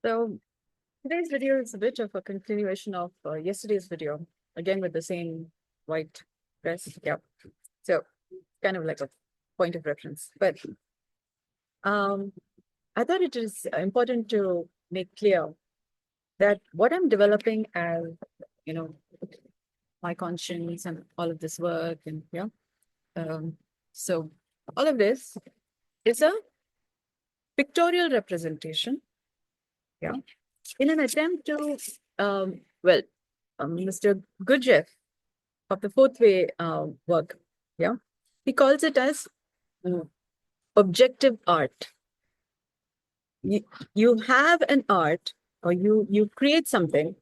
So today's video is a bit of a continuation of yesterday's video, again with the same white dress. Yeah. So kind of like a point of reference. But um, I thought it is important to make clear that what I'm developing as, you know, my conscience and all of this work and yeah. Um, so all of this is a pictorial representation. Yeah. In an attempt to, Mr. Gurdjieff of the fourth way work, yeah, he calls it as uh, objective art. You have an art or you create something,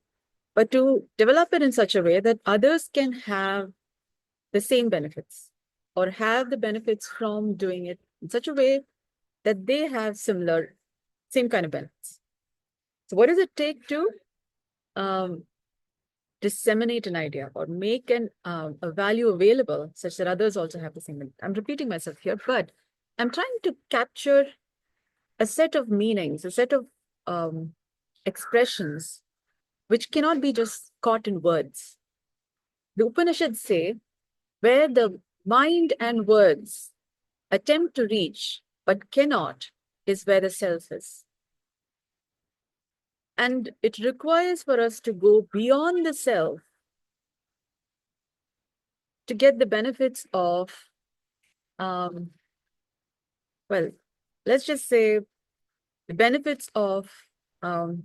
but to develop it in such a way that others can have the same benefits or have the benefits from doing it in such a way that they have same kind of benefits. So what does it take to um, disseminate an idea or make a value available such that others also have the same? I'm repeating myself here, but I'm trying to capture a set of meanings, a set of expressions, which cannot be just caught in words. The Upanishads say, where the mind and words attempt to reach but cannot, is where the self is. And it requires for us to go beyond the self to get the benefits of, let's just say the benefits of the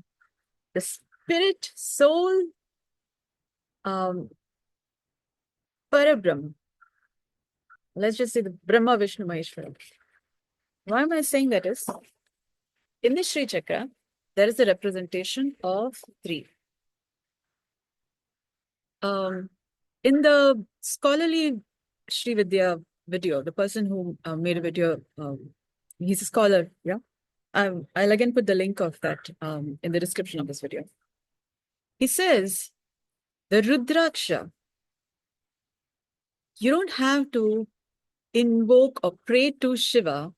spirit, soul, Parabrahma. Let's just say the Brahma, Vishnu, Maheshwara. Why am I saying that is, in the Shri Chakra, there is a representation of three. In the scholarly Sri Vidya video, the person who made a video, he's a scholar, yeah? I'll again put the link of that in the description of this video. He says, the Rudraksha, you don't have to invoke or pray to Shiva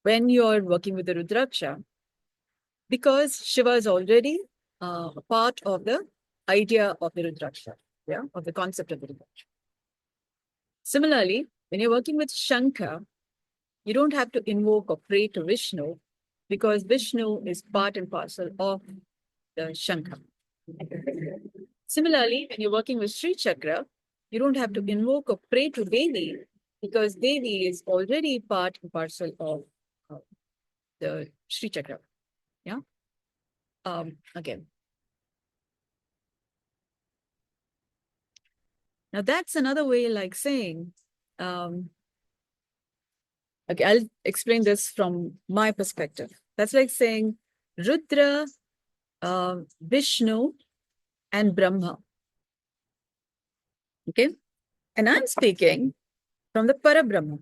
when you're working with the Rudraksha, because Shiva is already a part of the idea of the Rudraksha, yeah, of the concept of the Rudraksha. Similarly, when you're working with Shankha, you don't have to invoke or pray to Vishnu, because Vishnu is part and parcel of the Shankha. Similarly, when you're working with Shri Chakra, you don't have to invoke or pray to Devi, because Devi is already part and parcel of the Shri Chakra. Yeah. Again. Now that's another way, like saying, okay, I'll explain this from my perspective. That's like saying Rudra, Vishnu, and Brahma. Okay. And I'm speaking from the Parabrahma.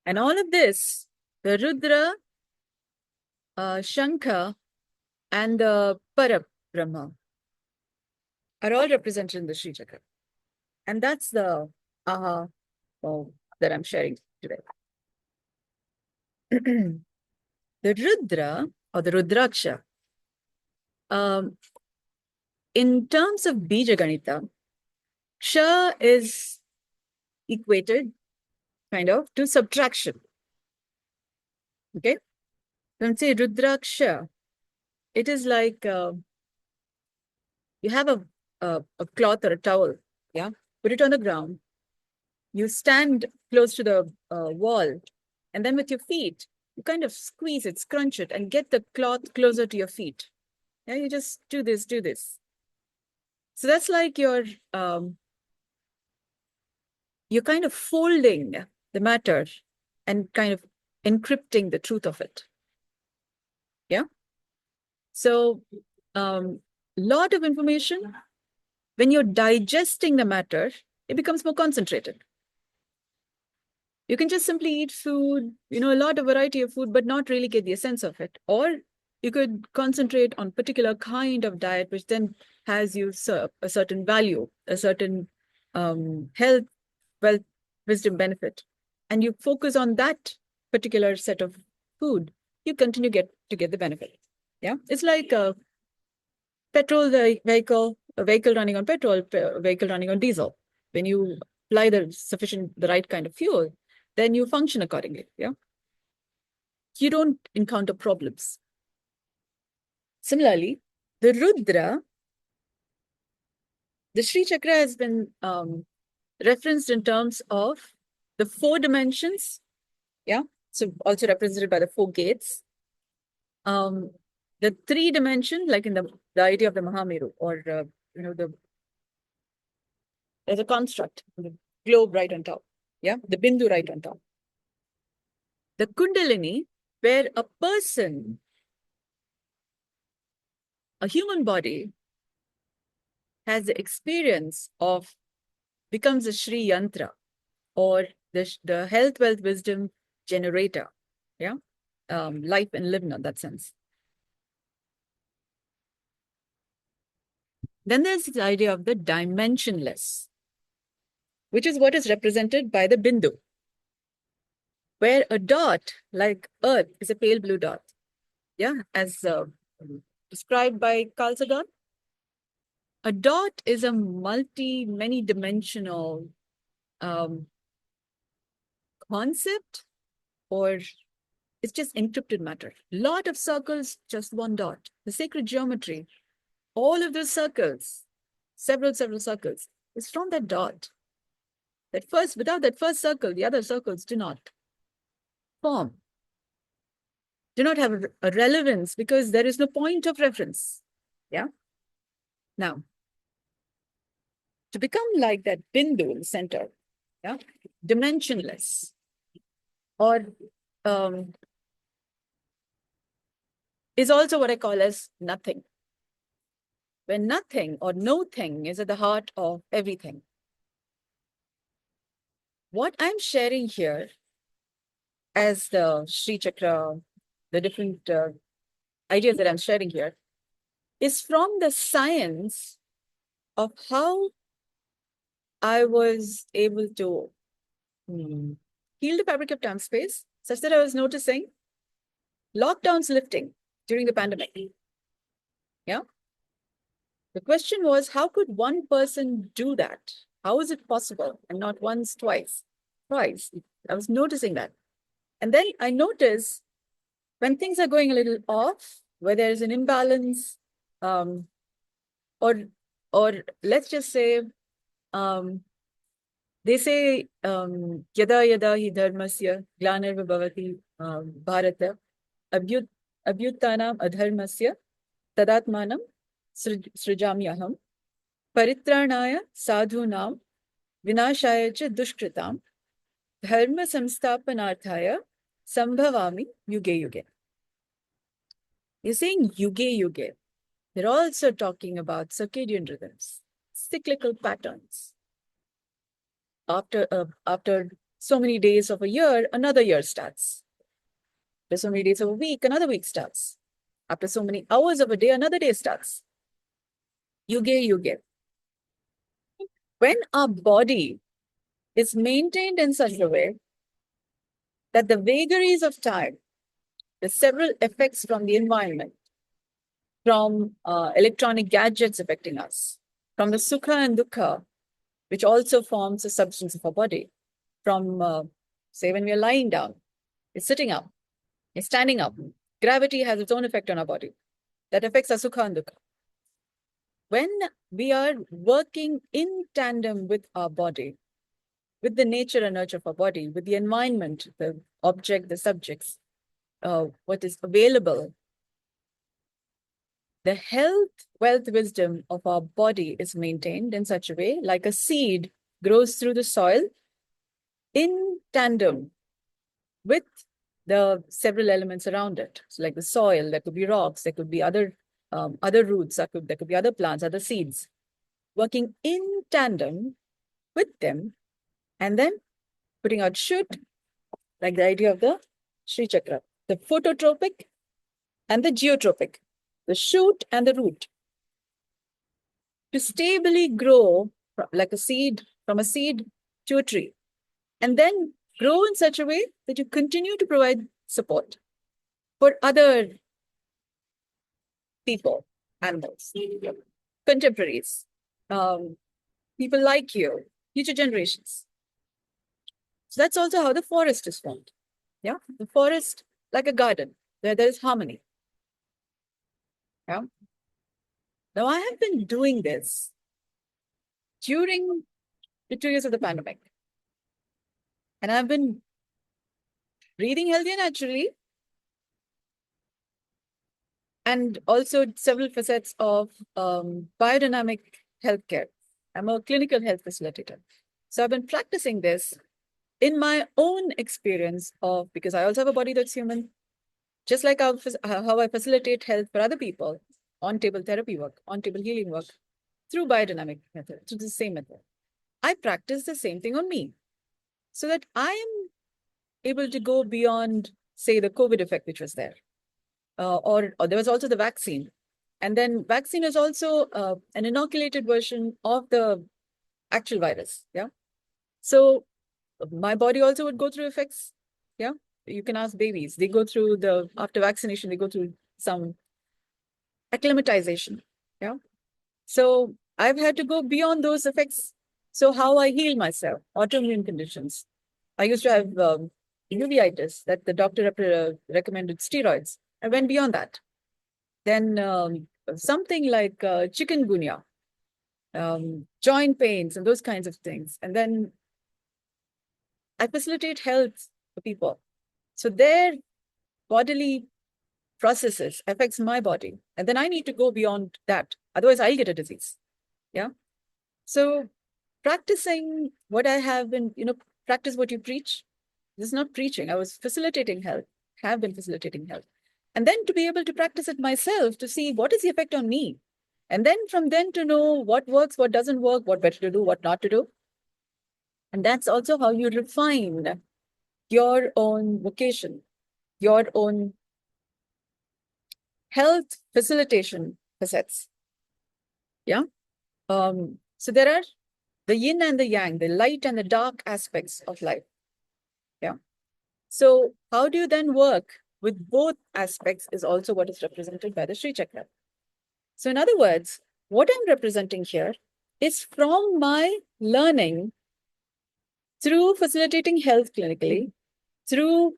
And all of this, the Rudra, Shankha, and the Parabrahma are all represented in the Shri Chakra. And that's the aha that I'm sharing today. The Rudra or the Rudraksha, in terms of Bija Ganita, Ksha is equated kind of to subtraction. Okay. When say Rudraksha, it is like you have a cloth or a towel, yeah, put it on the ground. You stand close to the wall, and then with your feet, you kind of squeeze it, scrunch it, and get the cloth closer to your feet. Yeah, you just do this. So that's like you're kind of folding the matter and kind of encrypting the truth of it. Yeah. So lot of information, when you're digesting the matter, it becomes more concentrated. You can just simply eat food, a lot of variety of food, but not really get the essence of it. Or you could concentrate on particular kind of diet, which then has you a certain value, a certain health, wealth, wisdom benefit. And you focus on that particular set of food. you continue to get the benefit. Yeah, it's like a vehicle running on petrol, a vehicle running on diesel. When you apply the right kind of fuel, then you function accordingly. Yeah, you don't encounter problems. Similarly, the Rudra, the Shri Chakra has been referenced in terms of the 4 dimensions. Yeah, so also represented by the 4 gates. The 3 dimension, like in the idea of the Mahameru, or there's a construct, the globe right on top. Yeah, the Bindu right on top. The Kundalini, where a person, a human body, has the experience of, becomes a Shri Yantra, or the health, wealth, wisdom generator. Yeah, life and living in that sense. Then there's the idea of the dimensionless, which is what is represented by the Bindu, where a dot like Earth is a pale blue dot. Yeah, as described by Carl Sagan. A dot is a many dimensional concept, or it's just encrypted matter. Lot of circles, just one dot. The sacred geometry, all of those circles, several circles, is from that dot. Without that first circle, the other circles do not form, do not have a relevance, because there is no point of reference. Yeah. Now, to become like that Bindu in the center, yeah, dimensionless, or is also what I call as nothing. When nothing or no thing is at the heart of everything. What I'm sharing here as the Shri Chakra, the different ideas that I'm sharing here, is from the science of how I was able to heal the fabric of time space, such that I was noticing lockdowns lifting during the pandemic. Yeah. The question was, how could one person do that? How is it possible? And not once, twice. I was noticing that. And then I notice when things are going a little off, where there is an imbalance, or let's just say, they say, yada yada hi dharmasya glanirvibhavati bharata abhyuttanam adharmasya tadatmanam srijamyaham paritranaya sadhunam vinashaya cha dushkritam dharma samstapanarthaya sambhavami yuge yuge. You're saying yuge yuge. They're also talking about circadian rhythms, cyclical patterns. After so many days of a year, another year starts. After so many days of a week, another week starts. After so many hours of a day, another day starts. Yuge yuge. When our body is maintained in such a way that the vagaries of time, the several effects from the environment, from electronic gadgets affecting us, from the sukha and dukkha, which also forms the substance of our body, from, say, when we are lying down, it's sitting up, it's standing up. Gravity has its own effect on our body that affects our sukha and dukkha. When we are working in tandem with our body, with the nature and nurture of our body, with the environment, the object, the subjects, what is available, the health, wealth, wisdom of our body is maintained in such a way, like a seed grows through the soil in tandem with the several elements around it. So like the soil, there could be rocks, there could be other roots, there could be other plants, other seeds, working in tandem with them, and then putting out shoot, like the idea of the Shri Chakra, the phototropic and the geotropic, the shoot and the root, to stably grow like a seed, from a seed to a tree, and then grow in such a way that you continue to provide support. for other people, animals, contemporaries, people like you, future generations. So that's also how the forest is formed. Yeah, the forest like a garden where there is harmony. Yeah. Now I have been doing this during the 2 years of the pandemic, and I've been breathing healthy and naturally, and also several facets of biodynamic healthcare. I'm a clinical health facilitator. So I've been practicing this in my own experience of, because I also have a body that's human, just like how I facilitate health for other people, on-table therapy work, on-table healing work, through biodynamic method, through the same method. I practice the same thing on me so that I am able to go beyond, say, the COVID effect, which was there. Or there was also the vaccine. And then vaccine is also an inoculated version of the actual virus. Yeah. So my body also would go through effects. Yeah. You can ask babies. They go through after vaccination, they go through some acclimatization. Yeah. So I've had to go beyond those effects. So how I heal myself, autoimmune conditions. I used to have uveitis that the doctor recommended steroids. I went beyond that. Then something like chikungunya, joint pains and those kinds of things. And then I facilitate health for people. So their bodily processes affects my body. And then I need to go beyond that. Otherwise, I'll get a disease. Yeah. So practicing what I have been, practice what you preach. This is not preaching. I was facilitating health, have been facilitating health. And then to be able to practice it myself to see what is the effect on me. And then from then to know what works, what doesn't work, what better to do, what not to do. And that's also how you refine your own vocation, your own health facilitation facets. Yeah. So there are the yin and the yang, the light and the dark aspects of life. Yeah. So how do you then work with both aspects is also what is represented by the Shri Chakra. So in other words, what I'm representing here is from my learning through facilitating health clinically, through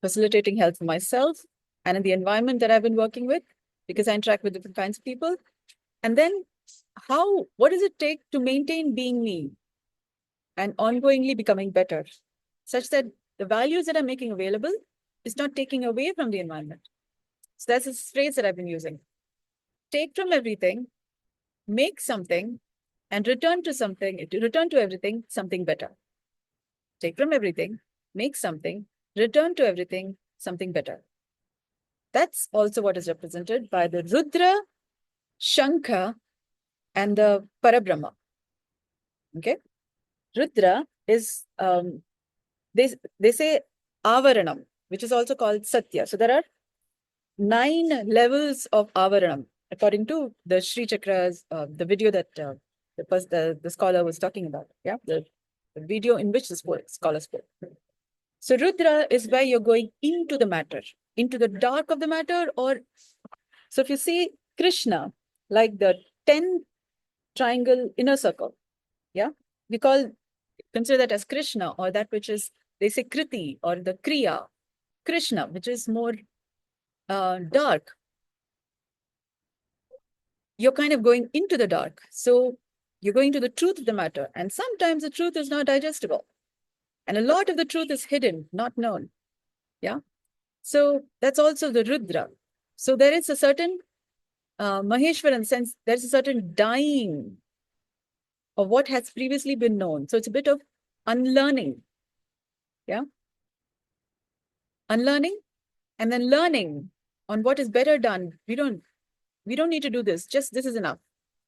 facilitating health for myself and in the environment that I've been working with, because I interact with different kinds of people. And then what does it take to maintain being me and ongoingly becoming better, such that the values that I'm making available is not taking away from the environment. So that's a phrase that I've been using. Take from everything, make something, and return to everything, something better. Take from everything, make something, return to everything, something better. That's also what is represented by the Rudra, Shankha, and the Parabrahma. Okay? Rudra is, they say Avaranam, which is also called Satya. So there are 9 levels of Avaranam, according to the Shri Chakras, the video that the scholar was talking about. Yeah, the video in which the scholar spoke. So Rudra is where you're going into the matter, into the dark of the matter. So if you see Krishna, like the 10 triangle inner circle, yeah, we consider that as Krishna, or that which is, they say Kriti or the Kriya, Krishna, which is more dark. You're kind of going into the dark. So you're going to the truth of the matter. And sometimes the truth is not digestible. And a lot of the truth is hidden, not known. Yeah. So that's also the Rudra. So there is a certain Maheshwaran sense, there's a certain dying of what has previously been known. So it's a bit of unlearning. Yeah. Unlearning and then learning on what is better done. We don't need to do this. Just this is enough.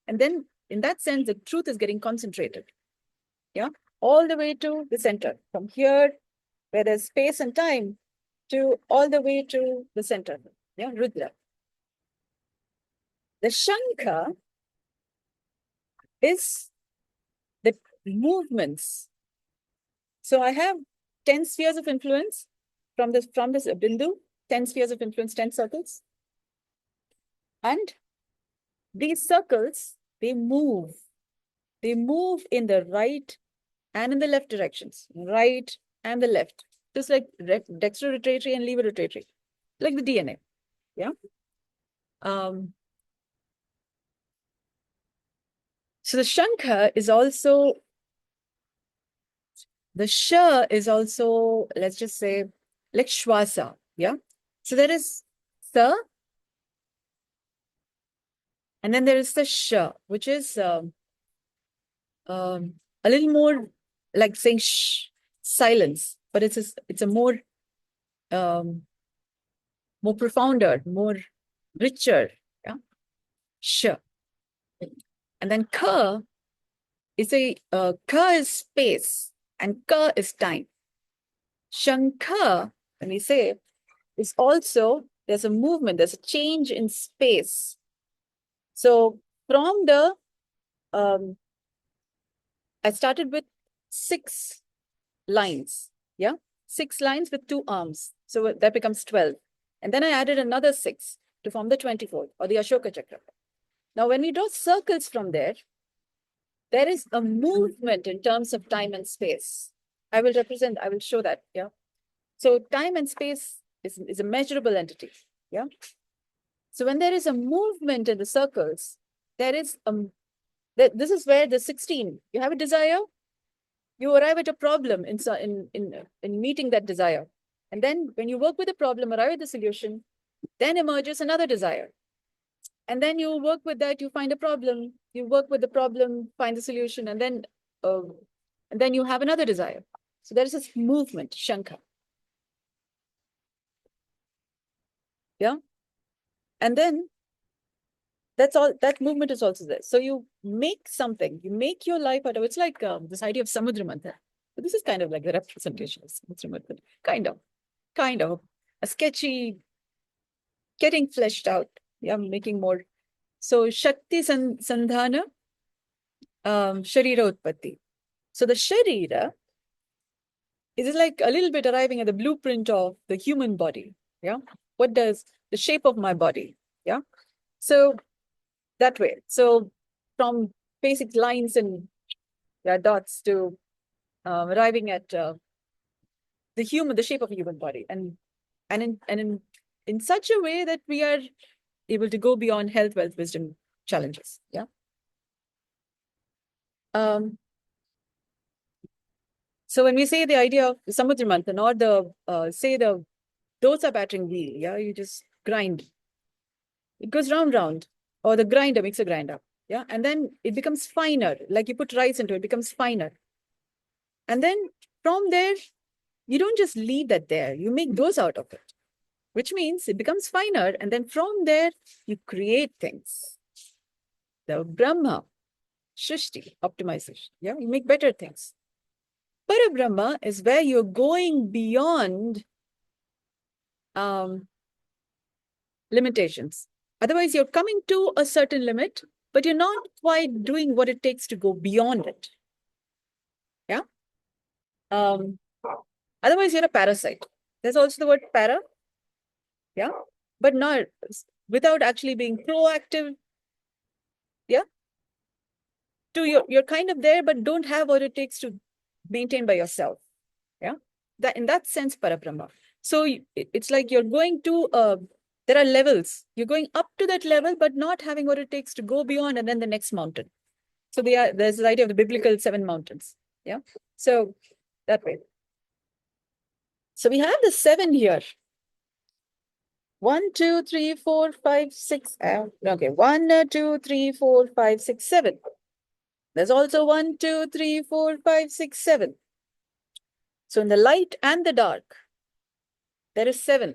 And then in that sense, the truth is getting concentrated. Yeah. All the way to the center. From here, where there's space and time, to all the way to the center. Yeah. Rudra. The Shankha is the movements. So I have 10 spheres of influence from this Bindu, 10 spheres of influence, 10 circles. And these circles, they move. They move in the right and in the left directions, right and the left. Just like dextro-rotatory and levo-rotatory, like the DNA. Yeah. So the shankha is also, the sha is also, let's just say, like shwasa. Yeah. So there is sa, and then there is the sha, which is a little more like saying shh, silence, but it's a more more profounder, more richer. Yeah. Sh. And then ka is ka is space and ka is time. Shankha, when we say, is also, there's a movement, there's a change in space. So from the, I started with 6 lines, yeah? 6 lines with 2 arms. So that becomes 12. And then I added another 6 to form the 24th or the Ashoka Chakra. Now, when we draw circles from there is a movement in terms of time and space. I will show that, yeah? So time and space is a measurable entity, yeah? So when there is a movement in the circles, there is this is where the 16, you have a desire, you arrive at a problem in meeting that desire. And then when you work with the problem, arrive at the solution, then emerges another desire. And then you work with that, you find a problem, you work with the problem, find the solution, and then you have another desire. So there is this movement, shankha. Yeah. And then that's all, that movement is also there. So you make something, you make your life out of, it's like this idea of samudra manthan. But this is kind of like the representation of samudra manthan. Kind of a sketchy, getting fleshed out. Yeah, making more. So Shakti Sandhana, Sharira Utpatti. So the Sharira is like a little bit arriving at the blueprint of the human body. Yeah. What does the shape of my body? Yeah. So that way. So from basic lines and dots to arriving at the shape of a human body, and in such a way that we are able to go beyond health, wealth, wisdom challenges. Yeah. So when we say the idea of Samudra Manthan or the dosa battering wheel, yeah, you just grind. It goes round, or the grinder makes a grinder. Yeah. And then it becomes finer, like you put rice into it, becomes finer. And then from there, you don't just leave that there, you make dosa out of it, which means it becomes finer. And then from there, you create things. The Brahma, Shrishti Optimization. Yeah, you make better things. Parabrahma is where you're going beyond limitations. Otherwise, you're coming to a certain limit, but you're not quite doing what it takes to go beyond it. Yeah. Otherwise, you're a parasite. There's also the word para. Yeah. But not without actually being proactive. Yeah. You're kind of there, but don't have what it takes to maintain by yourself. Yeah. That in that sense, Parabrahma. So it's like you're going to there are levels. You're going up to that level, but not having what it takes to go beyond and then the next mountain. So there's the idea of the biblical 7 mountains. Yeah. So that way. So we have the 7 here. 1, 2, 3, 4, 5, 6. Okay. 1, 2, 3, 4, 5, 6, 7. There's also 1, 2, 3, 4, 5, 6, 7. So in the light and the dark, there is 7,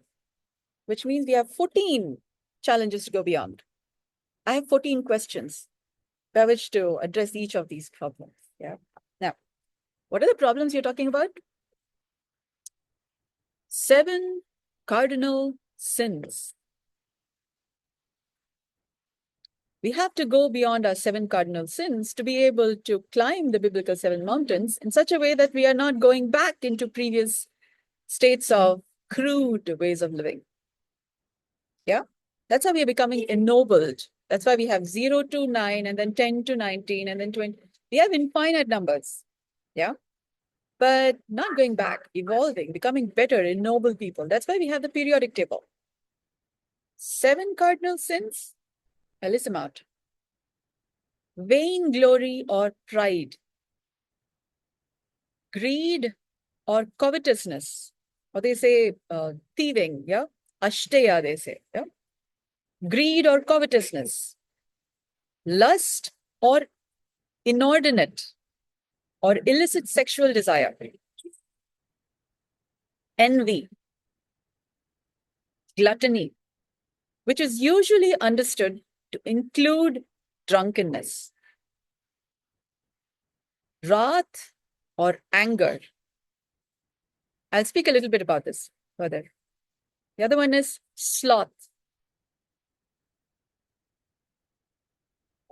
which means we have 14 challenges to go beyond. I have 14 questions by which to address each of these problems. Yeah. Now, what are the problems you're talking about? 7 cardinal sins. We have to go beyond our 7 cardinal sins to be able to climb the biblical 7 mountains in such a way that we are not going back into previous states of crude ways of living. Yeah. That's how we are becoming ennobled. That's why we have 0 to 9 and then 10 to 19 and then 20. We have infinite numbers. Yeah. But not going back, evolving, becoming better, ennobled people. That's why we have the periodic table. 7 cardinal sins. Now listen out. Vain glory or pride, greed or covetousness, or they say thieving, yeah? Ashteya, they say, yeah? Greed or covetousness, lust or inordinate or illicit sexual desire, envy, gluttony, which is usually understood to include drunkenness, wrath or anger. I'll speak a little bit about this further. The other one is sloth.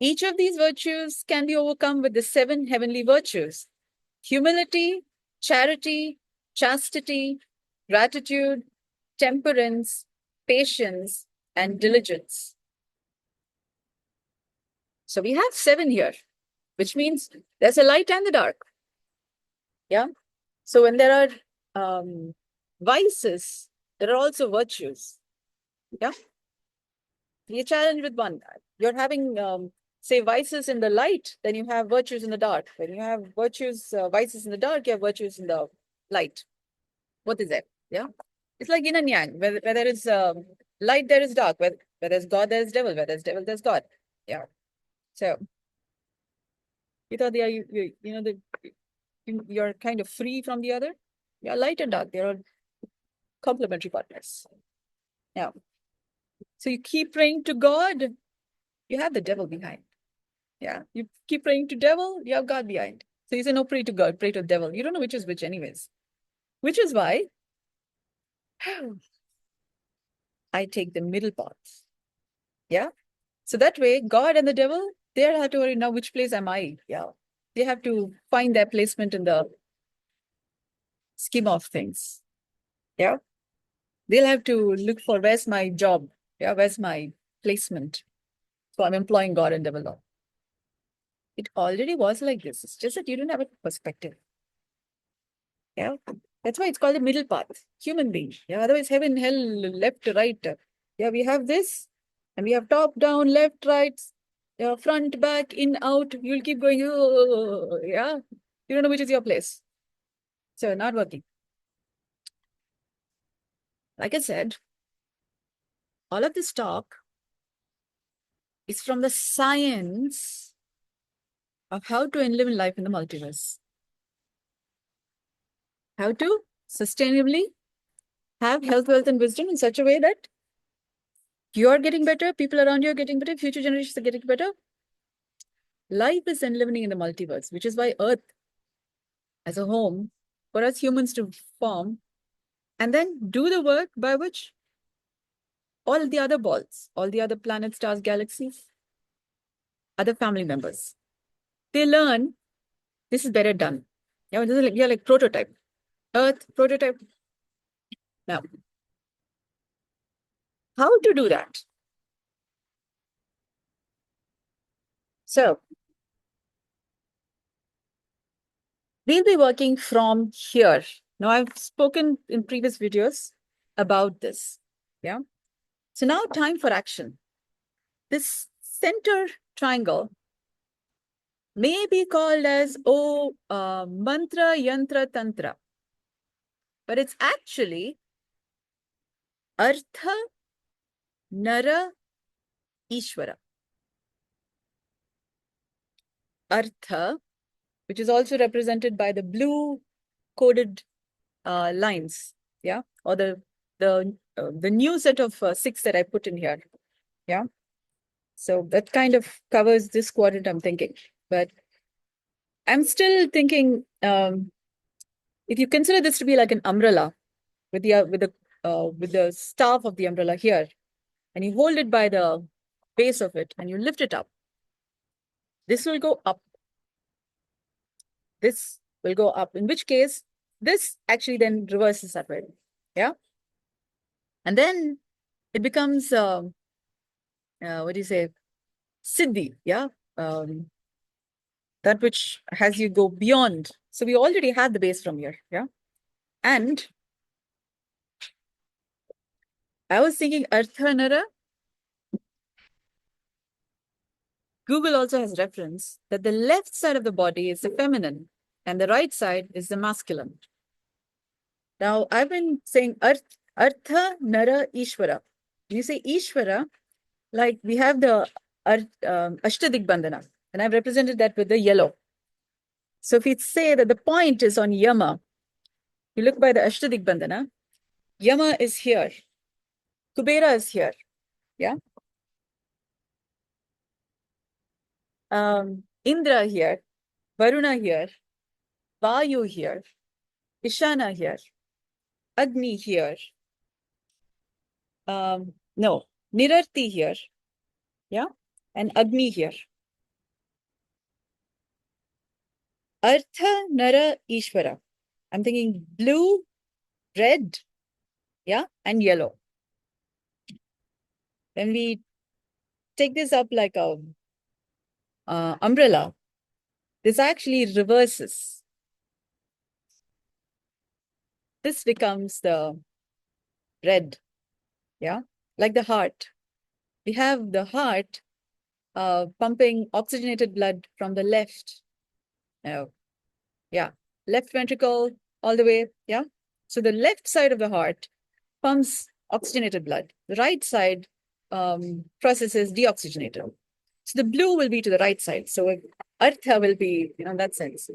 Each of these virtues can be overcome with the 7 heavenly virtues: humility, charity, chastity, gratitude, temperance, patience, and diligence. So we have 7 here, which means there's a light and the dark. Yeah. So when there are vices, there are also virtues. Yeah. You're challenged with one. You're having, say, vices in the light, then you have virtues in the dark. When you have virtues, vices in the dark, you have virtues in the light. What is that? Yeah. It's like yin and yang. Where there is light, there is dark. Where there's God, there is devil. Where there's devil, there's God. Yeah. So you thought you're kind of free from the other. Yeah, light and dark. They're all complementary partners. Now, so you keep praying to God, you have the devil behind. Yeah. You keep praying to devil, you have God behind. So you say, no, pray to God, pray to the devil. You don't know which is which anyways. Which is why I take the middle path. Yeah. So that way, God and the devil, they have to worry now, which place am I? Yeah. They have to find their placement in the scheme of things. Yeah. They'll have to look for where's my job? Yeah. Where's my placement? So I'm employing God and devil now. It already was like this. It's just that you don't have a perspective. Yeah. That's why it's called the middle path, human being. Yeah. Otherwise, heaven, hell, left, right. Yeah. We have this, and we have top, down, left, right, front, back, in, out. You'll keep going. Oh, yeah. You don't know which is your place. So not working. Like I said, all of this talk is from the science of how to live in life in the multiverse. How to sustainably have health, wealth, and wisdom in such a way that you're getting better, people around you are getting better, future generations are getting better. Life is enlivening in the multiverse, which is why Earth as a home for us humans to form and then do the work by which all the other balls, all the other planets, stars, galaxies, other family members, they learn this is better done. Yeah, this is like prototype. Earth, prototype. Now, how to do that? So, we'll be working from here. Now, I've spoken in previous videos about this. Yeah. So now time for action. This center triangle may be called as mantra, yantra, tantra, but it's actually artha, nara, ishvara. Artha, which is also represented by the blue coded lines, yeah, or the new set of 6 that I put in here, yeah. So that kind of covers this quadrant, I'm thinking, but I'm still thinking if you consider this to be like an umbrella with the staff of the umbrella here, and you hold it by the base of it and you lift it up, this will go up. This will go up, in which case this actually then reverses that way. Yeah. And then it becomes, what do you say, siddhi, yeah? That which has you go beyond. So we already had the base from here, yeah? And I was thinking Artha Nara. Google also has reference that the left side of the body is the feminine and the right side is the masculine. Now, I've been saying Artha Nara Ishvara. When you say Ishvara, like we have the Ashtadigbandhana, and I've represented that with the yellow. So if we say that the point is on Yama, you look by the Ashtadigbandhana, Yama is here, Kubera is here, yeah? Indra here, Varuna here, Vayu here, Ishana here, Agni here, no, Nirarti here, yeah? And Agni here. Artha Nara Ishvara. I'm thinking blue, red, yeah, and yellow. When we take this up like a umbrella, this actually reverses. This becomes the red, yeah, like the heart. We have the heart pumping oxygenated blood from the left. Yeah, left ventricle all the way, yeah. So the left side of the heart pumps oxygenated blood. The right side processes deoxygenated. So the blue will be to the right side. So Artha will be, in that sense.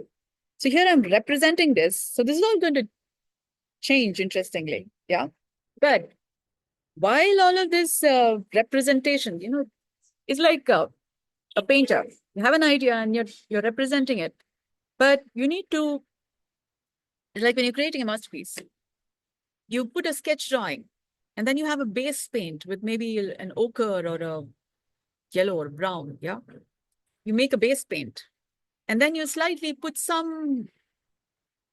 So here I'm representing this. So this is all going to change, interestingly, yeah. But while all of this representation, is like a painter. You have an idea and you're representing it, but you need to, like when you're creating a masterpiece, you put a sketch drawing, and then you have a base paint with maybe an ochre or a yellow or brown, yeah? You make a base paint, and then you slightly put some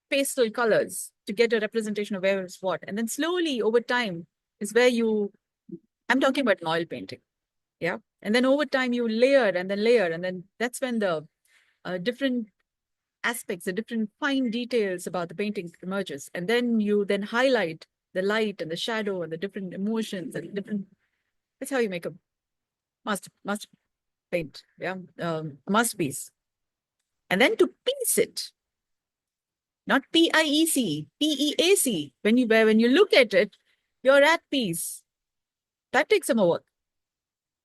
pastel colors to get a representation of where it's what. And then slowly over time is where I'm talking about an oil painting, yeah? And then over time you layer, and then that's when the different aspects, the different fine details about the painting emerges. And then you then highlight the light and the shadow and the different emotions and different, that's how you make a master paint, yeah, masterpiece. And then to piece it, not P-I-E-C, P-E-A-C. When you look at it, you're at peace. That takes some more work,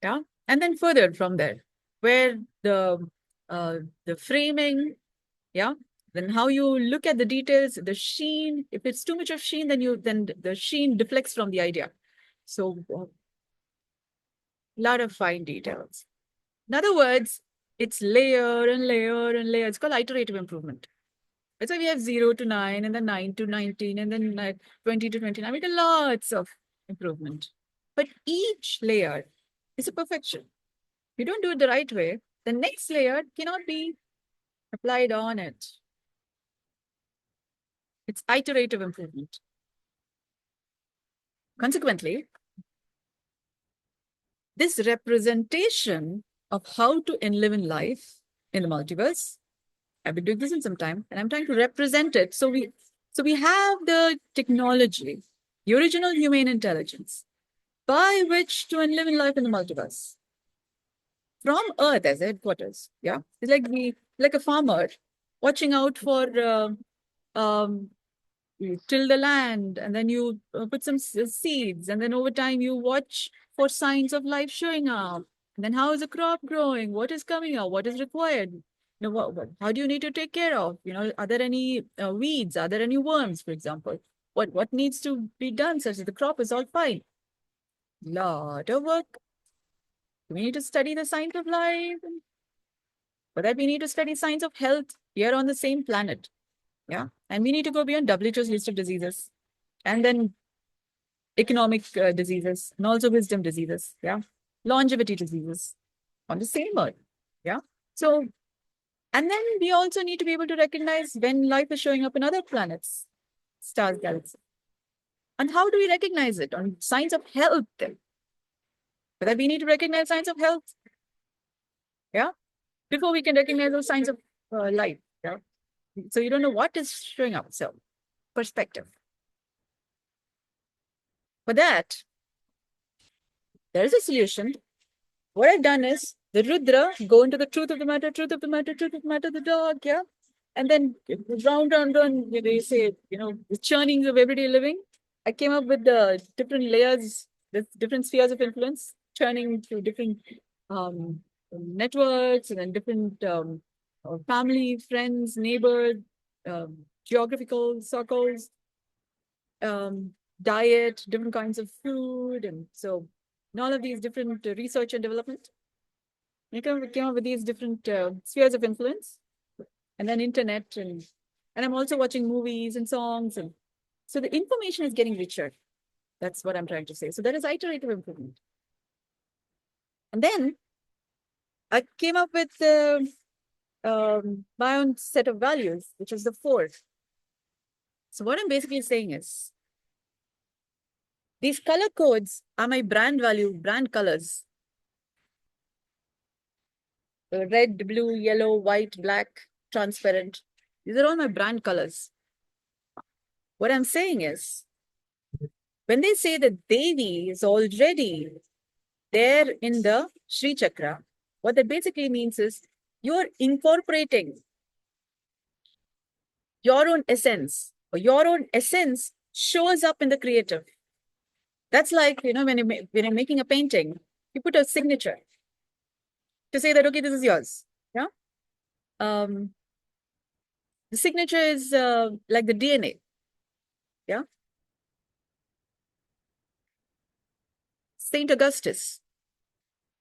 yeah. And then further from there, where the framing, yeah, then how you look at the details, the sheen. If it's too much of sheen, then the sheen deflects from the idea. So a lot of fine details. In other words, it's layer and layer and layer. It's called iterative improvement. That's why we have 0 to 9 and then 9 to 19 and then 20 to 29. We get lots of improvement. But each layer is a perfection. If you don't do it the right way, the next layer cannot be applied on it. It's iterative improvement. Consequently, this representation of how to live in life in the multiverse, I've been doing this in some time, and I'm trying to represent it. So we have the technology, the original human intelligence, by which to live in life in the multiverse. From Earth as a headquarters, yeah? It's like a farmer watching out for you till the land, and then you put some seeds, and then over time you watch for signs of life showing up. And then how is the crop growing? What is coming out? What is required? How do you need to take care of? Are there any weeds? Are there any worms, for example? What needs to be done such that the crop is all fine? Lot of work. We need to study the science of life. For that, we need to study science of health here on the same planet. Yeah. And we need to go beyond WHO's list of diseases. And then economic diseases and also wisdom diseases. Yeah. Longevity diseases on the same earth. Yeah. So, and then we also need to be able to recognize when life is showing up in other planets, stars, galaxies. And how do we recognize it? On signs of health. But then we need to recognize signs of health. Yeah. Before we can recognize those signs of life. Yeah. So you don't know what is showing up. So perspective. For that, there is a solution. What I've done is the Rudra, go into the truth of the matter, truth of the matter, truth of the matter, the dog, yeah. And then round, they say, the churnings of everyday living. I came up with the different layers, the different spheres of influence, churning through different networks and then different family, friends, neighbors, geographical circles, diet, different kinds of food. And so in all of these different research and development, we came up with these different spheres of influence, and then internet, and I'm also watching movies and songs, and so the information is getting richer. That's what I'm trying to say. So there is iterative improvement, and then I came up with my own set of values, which is the 4. So what I'm basically saying is these color codes are my brand value, brand colors. Red, blue, yellow, white, black, transparent. These are all my brand colors. What I'm saying is, when they say that Devi is already there in the Shri Chakra, what that basically means is you're incorporating your own essence, or your own essence shows up in the creative. That's like, when you're making a painting, you put a signature to say that, okay, this is yours. Yeah. The signature is like the DNA. Yeah. Saint Augustus,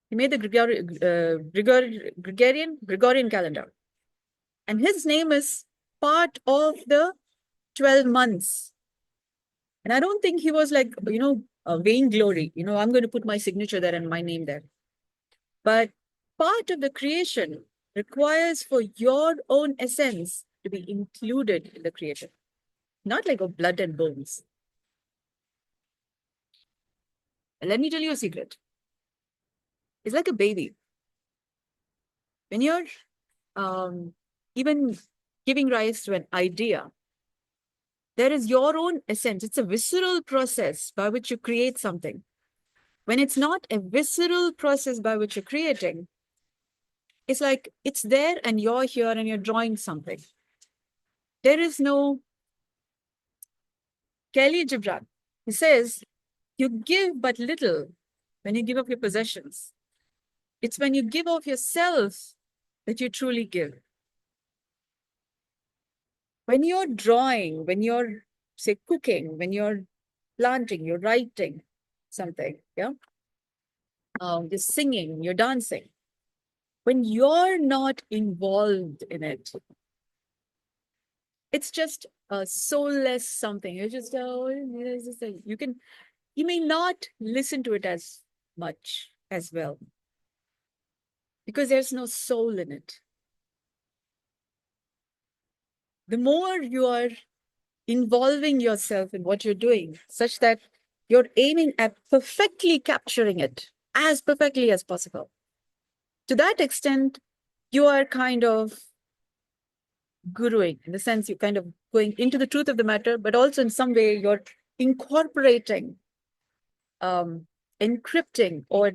he made the Gregorian calendar. And his name is part of the 12 months. And I don't think he was like, vainglory. I'm going to put my signature there and my name there. But part of the creation requires for your own essence to be included in the creation, not like a blood and bones. And let me tell you a secret. It's like a baby. When you're even giving rise to an idea, there is your own essence. It's a visceral process by which you create something. When it's not a visceral process by which you're creating, it's like it's there and you're here and you're drawing something. There is no Kelly Gibran. He says, you give but little when you give up your possessions. It's when you give of yourself that you truly give. When you're drawing, when you're, say, cooking, when you're planting, you're writing something, yeah? You're singing, you're dancing. When you're not involved in it, it's just a soulless something. You're just, you may not listen to it as much as well because there's no soul in it. The more you are involving yourself in what you're doing, such that you're aiming at perfectly capturing it as perfectly as possible, to that extent, you are kind of guruing, in the sense you're kind of going into the truth of the matter, but also in some way you're incorporating, encrypting, or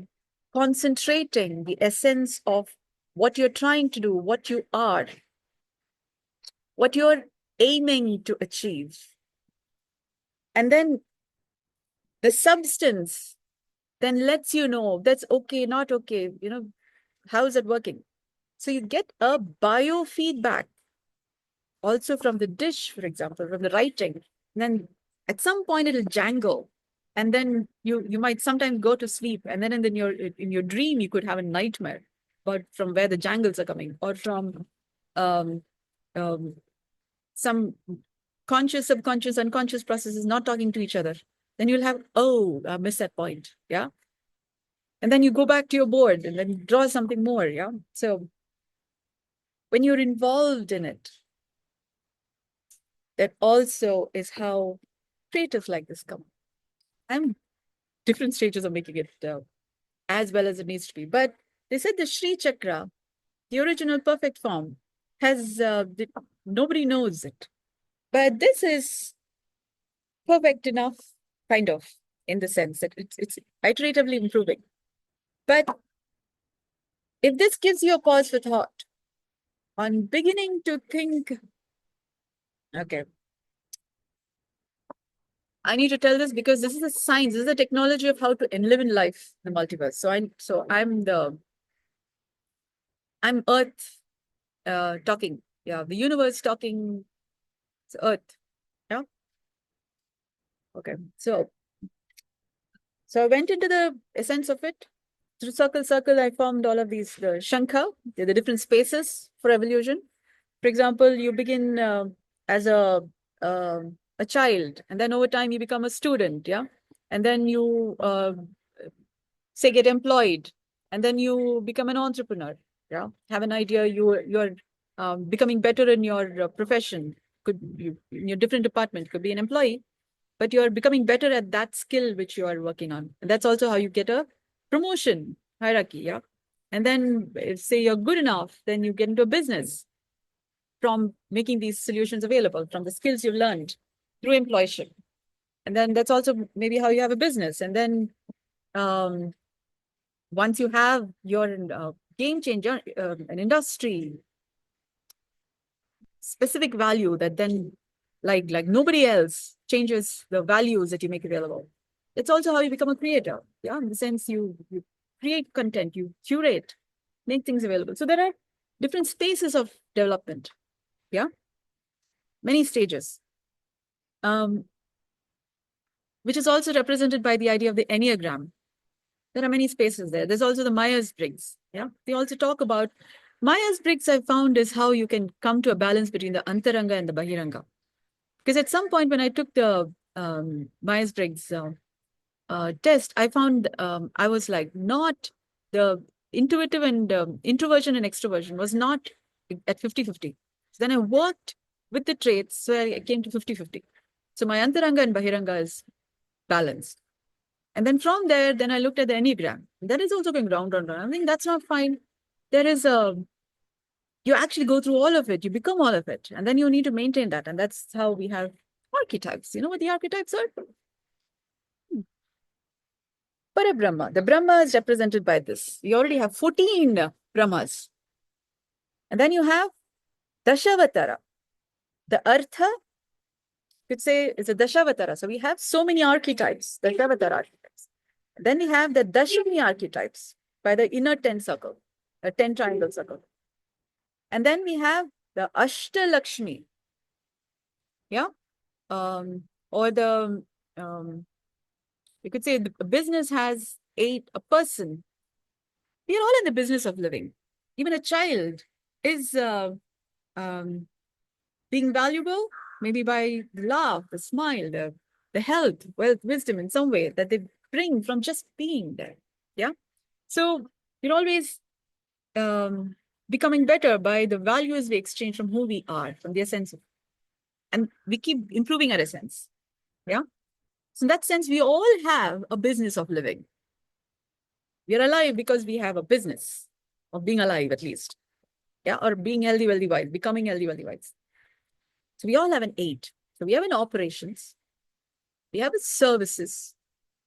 concentrating the essence of what you're trying to do, what you are, what you're aiming to achieve. And then the substance then lets you know that's okay, not okay, how is it working? So you get a biofeedback also from the dish, for example, from the writing. And then at some point it'll jangle. And then you might sometimes go to sleep. And then in your dream, you could have a nightmare, but from where the jangles are coming, or from um, um, some conscious, subconscious, unconscious processes not talking to each other. Then you'll have, oh, I missed that point. Yeah. And then you go back to your board and then draw something more. Yeah. So when you're involved in it, that also is how creatives like this come. I'm different stages of making it as well as it needs to be. But they said the Shri Chakra, the original perfect form, has nobody knows it. But this is perfect enough, kind of, in the sense that it's iteratively improving. But if this gives you a pause for thought on beginning to think, okay, I need to tell this because this is a science, this is a technology of how to live in life, the multiverse. I'm Earth talking. Yeah, the universe talking, it's Earth. Yeah. Okay. So I went into the essence of it. Through circle, I formed all of these shankha. They're the different spaces for evolution. For example, you begin as uh, a child, and then over time you become a student, yeah, and then you say get employed, and then you become an entrepreneur, yeah. Have an idea, you're becoming better in your profession. Could you in your different department could be an employee, but you're becoming better at that skill which you are working on. And that's also how you get a promotion hierarchy, yeah. And then if, say you're good enough, then you get into a business from making these solutions available from the skills you've learned through employship. And then that's also maybe how you have a business. And then um, once you have your game changer, an industry specific value that then like nobody else changes the values that you make available. It's also how you become a creator. Yeah, in the sense you create content, you curate, make things available. So there are different spaces of development. Yeah, many stages. Which is also represented by the idea of the Enneagram. There are many spaces there. There's also the Myers-Briggs. Yeah, they also talk about Myers-Briggs. I've found is how you can come to a balance between the Antaranga and the Bahiranga. Because at some point when I took the Myers-Briggs test, I found I was like not the intuitive and introversion and extroversion was not at 50-50. So then I worked with the traits, so I came to 50-50. So my Antaranga and Bahiranga is balanced. And then from there, then I looked at the Enneagram. That is also going round, round, round. I think that's not fine. There is you actually go through all of it. You become all of it. And then you need to maintain that. And that's how we have archetypes. You know what the archetypes are? Parabrahma. The Brahma is represented by this. You already have 14 Brahmas. And then you have Dashavatara. The Artha, you could say, is a Dashavatara. So we have so many archetypes, Dashavatara archetypes. Then we have the Dashami archetypes by the inner 10 circle, a 10 triangle circle. And then we have the Ashtalakshmi. Yeah. Or the, you could say the business has a person. We are all in the business of living. Even a child is being valuable, maybe by the laugh, the smile, the health, wealth, wisdom in some way that they bring from just being there. Yeah. So you're always becoming better by the values we exchange from who we are, from the essence of, and we keep improving our essence. Yeah. So in that sense, we all have a business of living. We are alive because we have a business of being alive, at least. Yeah. Or being healthy, wealthy, wise, becoming healthy, wealthy, wise. So we all have an 8. So we have an operations, we have services,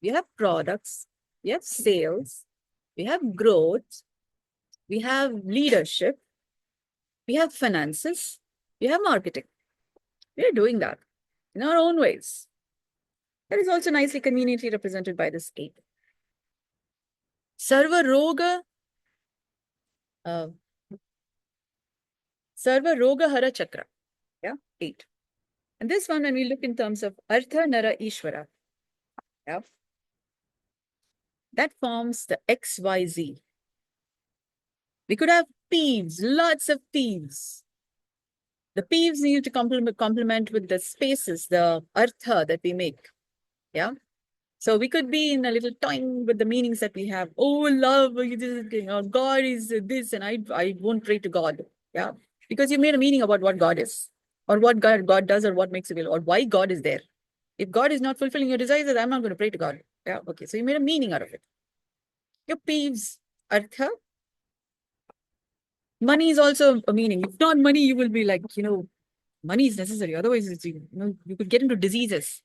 we have products, we have sales, we have growth, we have leadership, we have finances, we have marketing. We are doing that in our own ways. That is also nicely conveniently represented by this 8. Sarva Roga Hara Chakra. Yeah, 8. And this one, when we look in terms of Artha Nara Ishvara, yeah, that forms the XYZ. We could have peeves, lots of peeves. The peeves need to complement with the spaces, the artha that we make. Yeah. So we could be in a little toying with the meanings that we have. Oh, love, God is this, and I won't pray to God. Yeah. Because you made a meaning about what God is, or what God does, or what makes it real, or why God is there. If God is not fulfilling your desires, I'm not going to pray to God. Yeah. Okay. So you made a meaning out of it. your peeves, artha. Money is also a meaning. If not money, you will be like, money is necessary. Otherwise, you could get into diseases.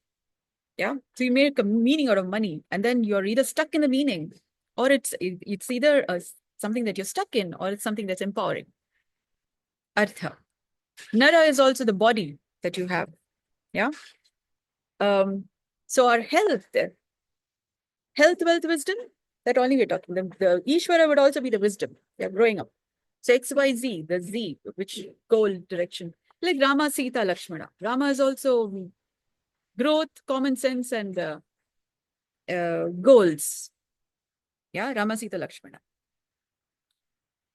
Yeah. So you make a meaning out of money, and then you're either stuck in the meaning, or it's either something that you're stuck in, or it's something that's empowering. Artha. Nara is also the body that you have. Yeah. So our health, wealth, wisdom, that only we're talking. The Ishvara would also be the wisdom. Yeah, growing up. So XYZ, the Z, which goal direction. Like Rama, Sita, Lakshmana. Rama is also growth, common sense, and goals. Yeah, Rama, Sita, Lakshmana.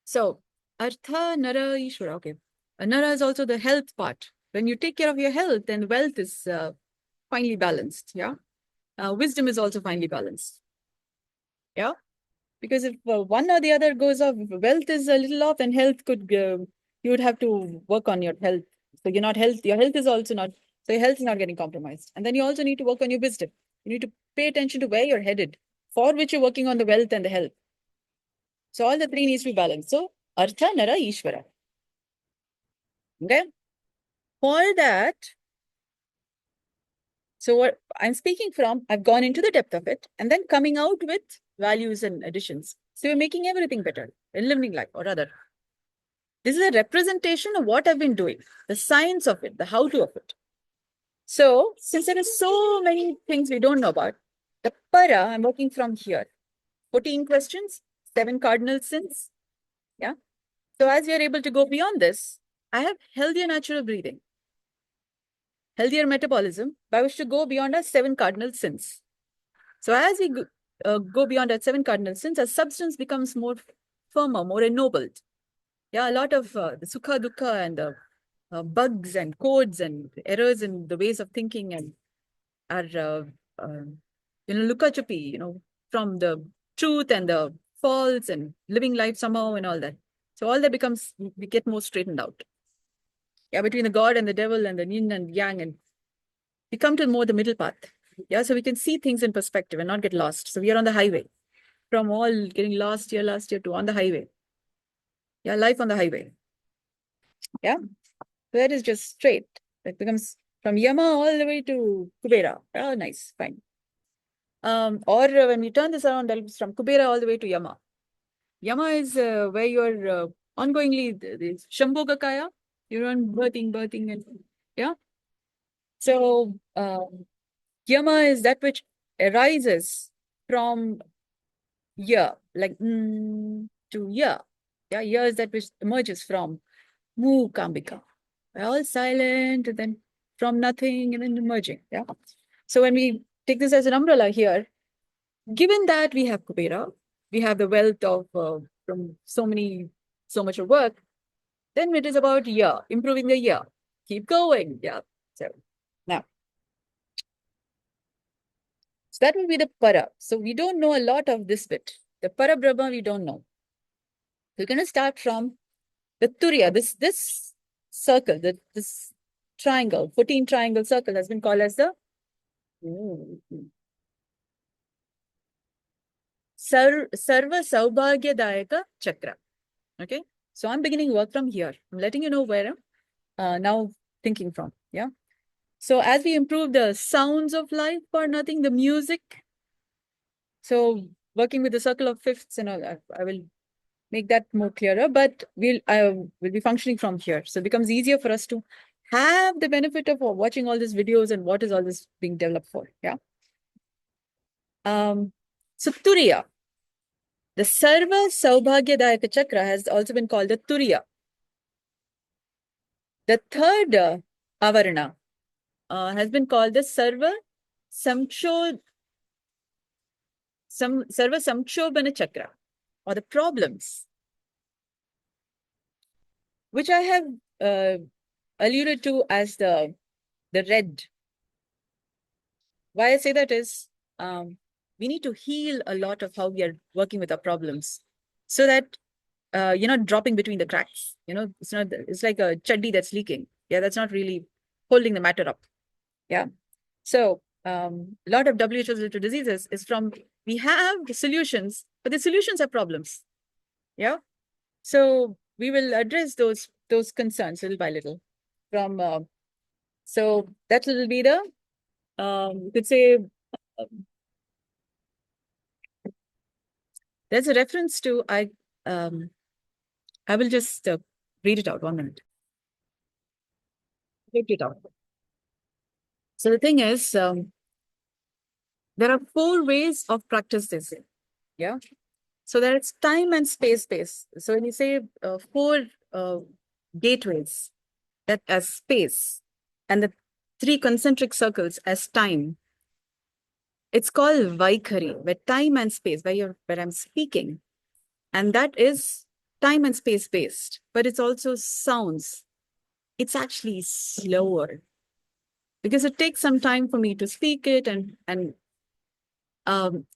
So, Artha, Nara, Ishvara. Okay. Nara is also the health part. When you take care of your health, then wealth is finely balanced. Yeah. Wisdom is also finely balanced. Yeah. Because if one or the other goes off, wealth is a little off, and health you would have to work on your health. So your health is also not, so your health is not getting compromised. And then you also need to work on your wisdom. You need to pay attention to where you're headed, for which you're working on the wealth and the health. So all the three needs to be balanced. So Artha, Nara, Ishvara. Okay. For that, so what I'm speaking from, I've gone into the depth of it and then coming out with values and additions. So you're making everything better in living life, or rather, this is a representation of what I've been doing, the science of it, the how-to of it. So since there are so many things we don't know about, the para, I'm working from here. 14 questions, 7 cardinal sins. Yeah. So as we are able to go beyond this, I have healthier natural breathing, healthier metabolism, by which to go beyond our 7 cardinal sins. So as we go beyond our 7 cardinal sins, our substance becomes more firmer, more ennobled. Yeah, a lot of the sukha, dukkha, and the bugs and codes and errors in the ways of thinking and our, lukachupi, from the truth and the false and living life somehow and all that. So all that becomes, we get more straightened out. Yeah, between the God and the devil and the yin and yang, and we come to more the middle path. Yeah, so we can see things in perspective and not get lost. So we are on the highway, from all getting lost here last year to on the highway. Yeah, life on the highway. Yeah, that is just straight. It becomes from Yama all the way to Kubera. Oh, nice, fine. Or when we turn this around, that is from Kubera all the way to Yama. Yama is where you're ongoingly, the Shambhogakaya, you're on birthing, and yeah. So Yama is that which arises from ya, like to ya. Yeah, ya is that which emerges from Mu Kambika. We're all silent, and then from nothing, and then emerging. Yeah. So when we take this as an umbrella here, given that we have Kubera, we have the wealth of from so much of work, then it is about year, improving the year. Keep going. Yeah. So now, so that will be the para. So we don't know a lot of this bit. The Parabrahma we don't know. We're going to start from the Turiya, this circle, this triangle, 14 triangle circle has been called as the Sarva Saubhagyadayaka Chakra. Okay. So I'm beginning work from here. I'm letting you know where I'm now thinking from. Yeah. So as we improve the sounds of life for nothing, the music. So working with the circle of fifths and all that, I will make that more clearer, but I will be functioning from here. So it becomes easier for us to have the benefit of watching all these videos and what is all this being developed for. Yeah. So Turiya, the Sarva Saubhagyadayaka Chakra has also been called the Turiya. The third Avarana has been called the Sarva Samkshobhana Chakra, or the problems, which I have alluded to as the red. Why I say that is we need to heal a lot of how we are working with our problems, so that you're not dropping between the cracks. It's like a chaddi that's leaking. Yeah, that's not really holding the matter up. Yeah. So lot of WHO-related diseases is from, we have the solutions, but the solutions are problems. Yeah. So we will address those concerns little by little. So that will be the, you could say, there's a reference to, I will just read it out 1 minute. Read it out. So the thing is, there are 4 ways of practice this. Yeah. So there is time and space based. So when you say 4 gateways, that as space, and the 3 concentric circles as time, it's called Vaikhari, where time and space, where I'm speaking. And that is time and space based, but it's also sounds. It's actually slower because it takes some time for me to speak it, and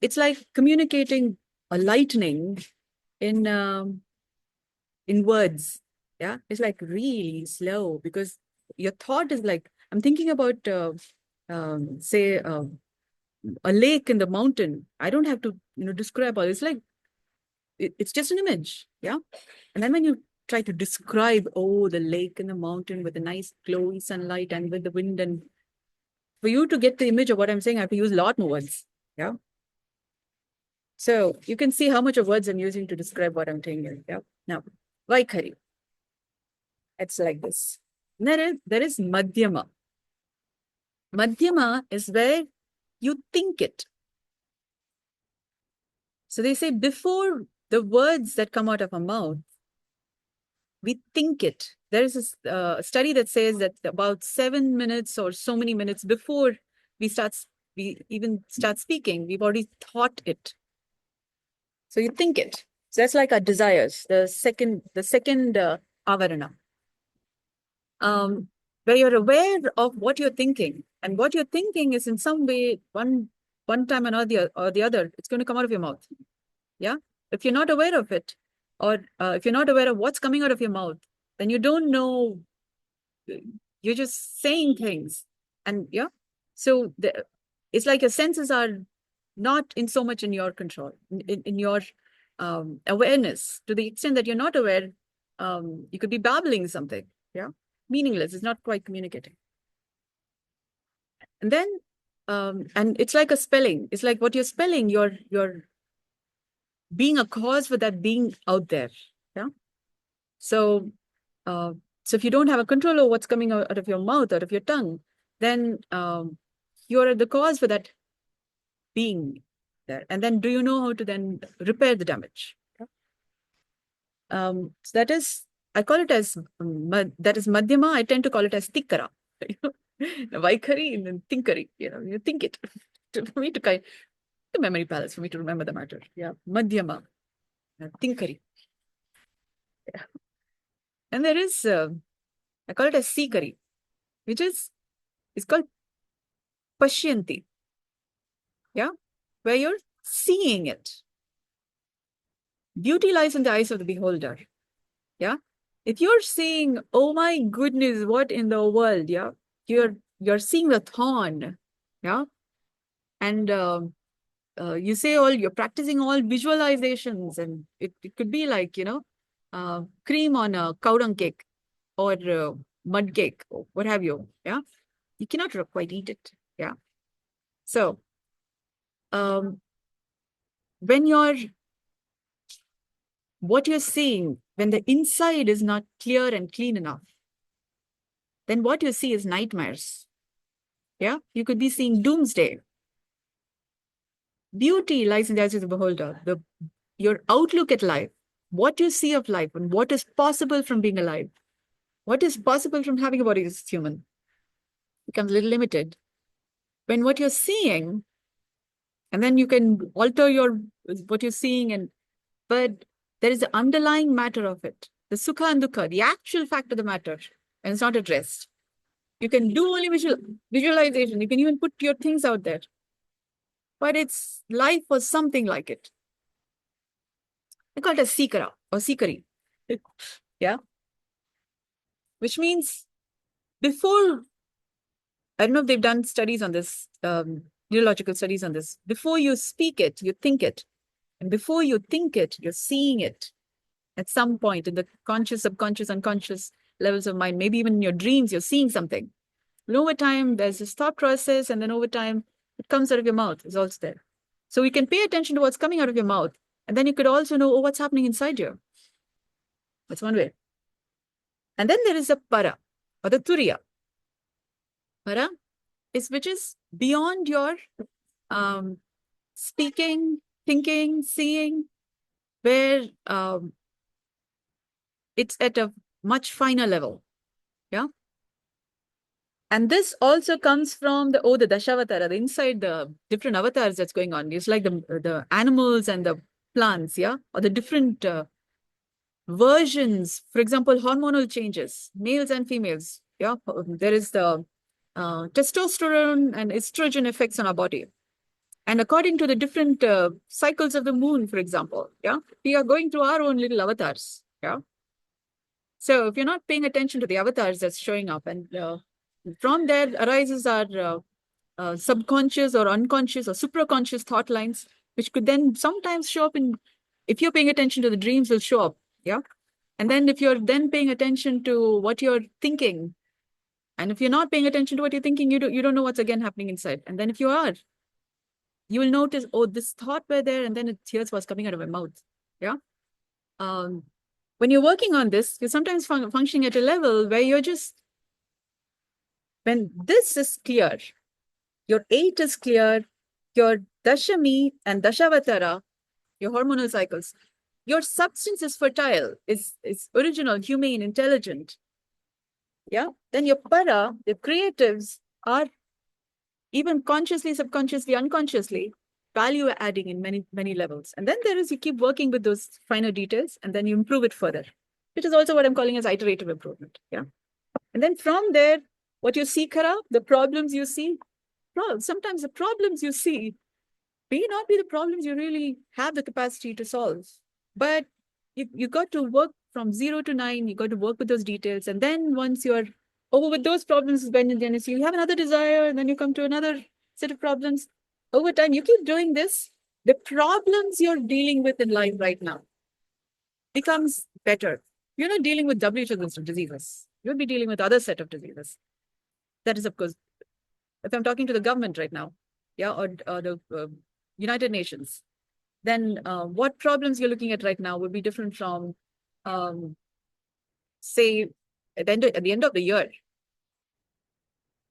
it's like communicating a lightning in words. Yeah, it's like really slow because your thought is like, I'm thinking about say a lake in the mountain. I don't have to describe all. It's like it's just an image. Yeah, and then when you try to describe, oh, the lake in the mountain with a nice glowy sunlight and with the wind, and for you to get the image of what I'm saying, I have to use a lot more words. Yeah. So you can see how much of words I'm using to describe what I'm saying here. Yeah. Now, Vaikhari. It's like this. There is Madhyama. Madhyama is where you think it. So they say before the words that come out of our mouth, we think it. There is a study that says that about 7 minutes or so many minutes before we even start speaking, we've already thought it. So you think it. So that's like our desires, the second avarana. Where you're aware of what you're thinking, and what you're thinking is in some way, one time or the other, it's going to come out of your mouth. Yeah. If you're not aware of it, or if you're not aware of what's coming out of your mouth, then you don't know. You're just saying things, and yeah. So it's like your senses are not in so much in your control, in your awareness. To the extent that you're not aware, you could be babbling something. Yeah. Meaningless. It's not quite communicating. And then, and it's like a spelling. It's like what you're spelling, you're being a cause for that being out there. Yeah. So, so if you don't have a control over what's coming out of your mouth, out of your tongue, then you're the cause for that being there. And then do you know how to then repair the damage? Yeah. So that is, I call it as, that is Madhyama. I tend to call it as Tikkara. Vaikhari and then Tinkari, you think it. For me to the memory palace, for me to remember the matter. Yeah. Madhyama, Tinkari. Yeah. And there is, I call it as Sikari, which is, it's called Pashyanti. Yeah. Where you're seeing it. Beauty lies in the eyes of the beholder. Yeah. If you're seeing, oh my goodness, what in the world? Yeah. You're seeing the thorn. Yeah. And you say you're practicing all visualizations, and it could be like, cream on a cow dung cake or mud cake, or what have you. Yeah. You cannot quite eat it. Yeah. So when what you're seeing, when the inside is not clear and clean enough, then what you see is nightmares. Yeah. You could be seeing doomsday. Beauty lies in the eyes of the beholder. Your outlook at life, what you see of life, and what is possible from being alive, what is possible from having a body as human, becomes a little limited. When what you're seeing, and then you can alter what you're seeing, but there is the underlying matter of it, the sukha and dukkha, the actual fact of the matter, and it's not addressed. You can do only visualization. You can even put your things out there, but it's life was something like it. I call it a sikara or sikari. Yeah. Which means before I don't know if they've done studies on this, neurological studies on this. Before you speak it, you think it. And before you think it, you're seeing it at some point in the conscious, subconscious, unconscious levels of mind. Maybe even in your dreams, you're seeing something. And over time, there's this thought process, and then over time, it comes out of your mouth. It's also there. So you can pay attention to what's coming out of your mouth. And then you could also know, oh, what's happening inside you. That's one way. And then there is a para, or the turiya. Para is which is beyond your speaking, thinking, seeing, where it's at a much finer level. Yeah. And this also comes from the Dashavatara, the inside the different avatars that's going on. It's like the animals and the plants, yeah, or the different versions. For example, hormonal changes, males and females. Yeah, there is the testosterone and estrogen effects on our body. And according to the different cycles of the moon, for example, yeah, we are going through our own little avatars. Yeah. So if you're not paying attention to the avatars that's showing up, and from there arises our subconscious or unconscious or supraconscious thought lines, which could then sometimes show up in, if you're paying attention to the dreams, will show up. Yeah. And then if you're then paying attention to what you're thinking, and if you're not paying attention to what you're thinking, you don't know what's again happening inside. And then if you are, you will notice, oh, this thought were there, and then here's what's coming out of my mouth. Yeah. When you're working on this, you're sometimes functioning at a level where you're just, when this is clear, your 8 is clear, your Dashami and Dashavatara, your hormonal cycles, your substance is fertile, is original, humane, intelligent. Yeah. Then your para, the creatives, are even consciously, subconsciously, unconsciously value adding in many, many levels. And then there is, you keep working with those finer details, and then you improve it further, which is also what I'm calling as iterative improvement. Yeah. And then from there, what you see, Kara, the problems you see, sometimes the problems you see may not be the problems you really have the capacity to solve. But you got to work from 0 to 9, you got to work with those details. And then once you're over with those problems, when you have another desire, and then you come to another set of problems. Over time, you keep doing this, the problems you're dealing with in life right now becomes better. You're not dealing with WHO diseases. You'll be dealing with other set of diseases. That is, of course, if I'm talking to the government right now, yeah, or the United Nations, then what problems you're looking at right now would be different from, say, at the end of the year.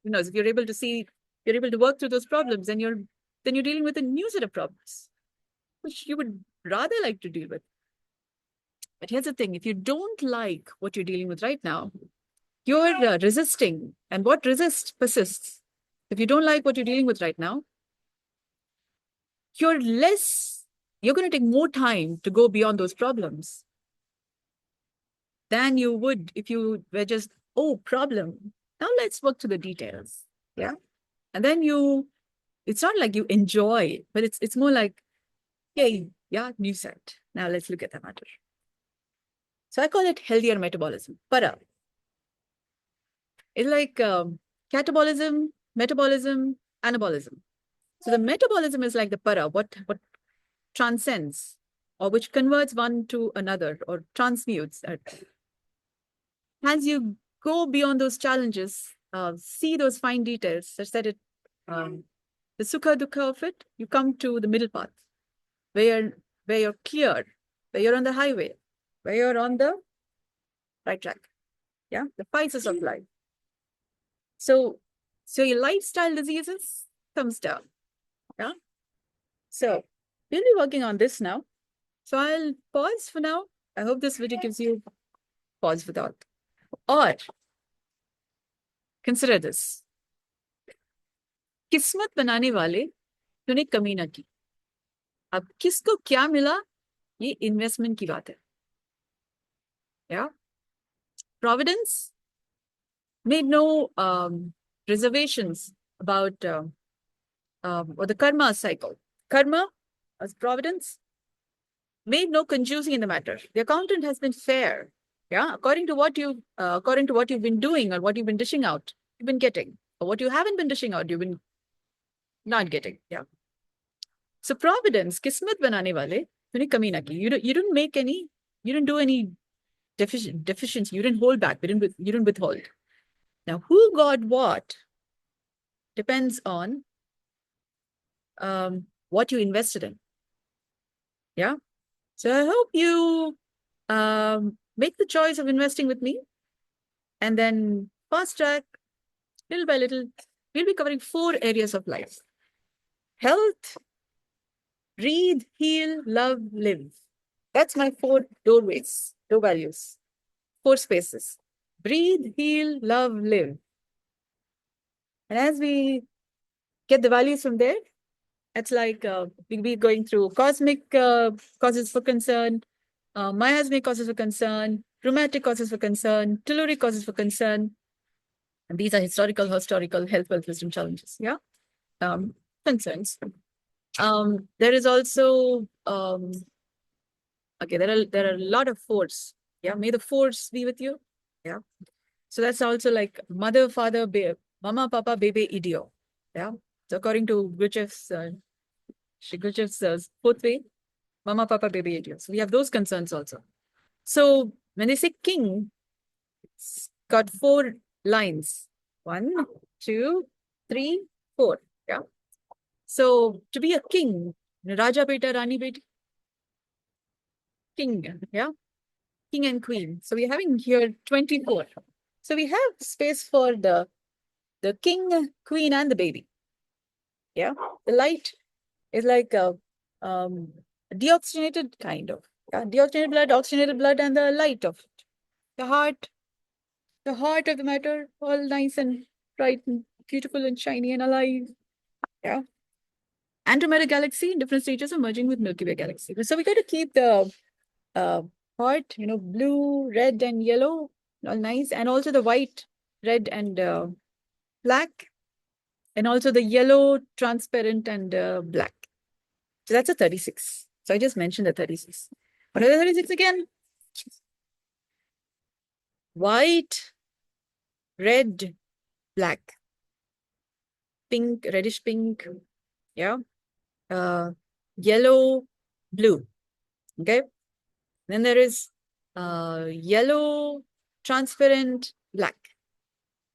You know, if you're able to see, you're able to work through those problems, and you're dealing with a new set of problems, which you would rather like to deal with. But here's the thing: if you don't like what you're dealing with right now, you're resisting, and what resists persists. If you don't like what you're dealing with right now, you're going to take more time to go beyond those problems than you would if you were just, oh, problem. Now let's work through the details. Yeah. And then it's not like you enjoy it, but it's more like, hey, yeah, new set. Now let's look at the matter. So I call it healthier metabolism. Para. It's like catabolism, metabolism, anabolism. So the metabolism is like the para, what transcends, or which converts one to another, or transmutes. As you go beyond those challenges, see those fine details, such that the sukha dukkha of it, you come to the middle path, where you're clear, where you're on the highway, where you're on the right track. Yeah, the spices of life. So your lifestyle diseases comes down. Yeah. So we'll be working on this now. So I'll pause for now. I hope this video gives you pause for thought. Or consider this. किस्मत बनाने वाले तूने कमी ना की. अब किसको क्या मिला, ये इन्वेस्टमेंट की बात है. Yeah. Providence made no reservations about or the karma cycle. Karma, as Providence, made no confusing in the matter. The accountant has been fair. Yeah, according to what you've been doing or what you've been dishing out, you've been getting or what you haven't been dishing out, you've been not getting. Yeah. So providence, kismet banane wale, tune kami na ki. You didn't make any, you didn't do any deficiency. You didn't hold back. You didn't withhold. Now, who got what depends on what you invested in. Yeah. So I hope you make the choice of investing with me, and then fast track, little by little, we'll be covering 4 areas of life: health, breathe, heal, love, live. That's my 4 doorways, door values, 4 spaces: breathe, heal, love, live. And as we get the values from there, it's like we'll be going through cosmic causes for concern, miasmic causes for concern, rheumatic causes for concern, telluric causes for concern. And these are historical, health, wealth, wisdom challenges. Yeah. Concerns. There is also okay, there are a lot of force. Yeah. May the force be with you. Yeah. So that's also like mother, father, mama, papa, baby, idio. Yeah. So according to Shri Gurjev's 4th way, mama, papa, baby, idio. So we have those concerns also. So when they say king, it's got 4 lines. 1, 2, 3, 4. Yeah. So to be a king, Raja beta, Rani beta, king. Yeah. King and queen. So we're having here 24. So we have space for the king, queen, and the baby. Yeah. The light is like a deoxygenated kind of. Yeah. Deoxygenated blood, oxygenated blood, and the light of it. The heart of the matter, all nice and bright and beautiful and shiny and alive. Yeah. Andromeda galaxy in different stages of merging with Milky Way galaxy. So we got to keep the heart, blue, red, and yellow, all nice, and also the white, red, and black, and also the yellow, transparent, and black. So that's a 36. So I just mentioned the 36. What are the 36 again? White, red, black, pink, reddish pink, yeah, yellow, blue. Okay. Then there is yellow, transparent, black.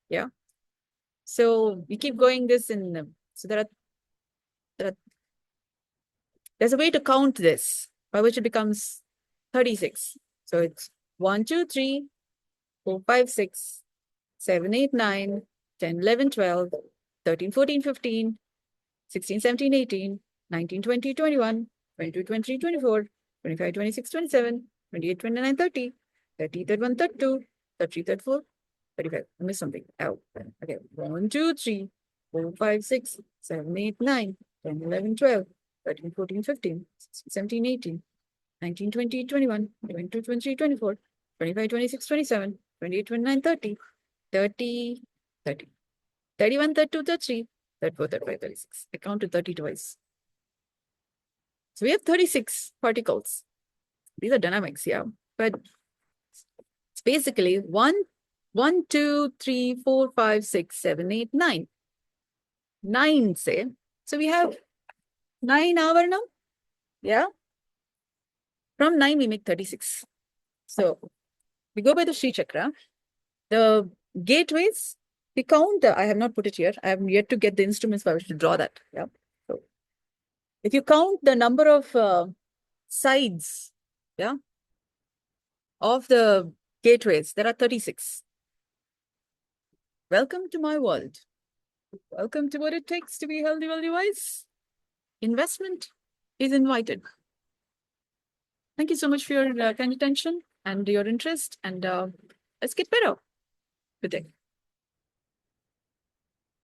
Yeah. So we keep going this in. So there's a way to count this by which it becomes 36. So it's 1, 2, 3, 4, 5, 6, 7, 8, 9, 10, 11, 12, 13, 14, 15, 16, 17, 18, 19, 20, 21, 22, 23, 24, 25, 26, 27, 28, 29, 30, 30, 31, 32, 33, 34, 35. I missed something. Oh, okay. 1, 2, 3, 4, 5, 6, 7, 8, 9, 10, 11, 12, 13, 14, 15, 16, 17, 18, 19, 20, 21, 22, 23, 24, 25, 26, 27, 28, 29, 30, 30, 30, 31, 32, 33, 34, 35, 36. I counted 30 twice. So we have 36 particles. These are dynamics, yeah. But it's basically 1, 2, 3, 4, 5, 6, 7, 8, 9. 9, say. So we have 9 avarnam. Yeah. From 9, we make 36. So we go by the Shri Chakra. The gateways, we count. I have not put it here. I have yet to get the instruments by which to draw that. Yeah. So if you count the number of sides, yeah, of the gateways, there are 36. Welcome to my world. Welcome to what it takes to be healthy, wealthy, wise. Investment is invited. Thank you so much for your kind attention and your interest. And let's get better. Good day.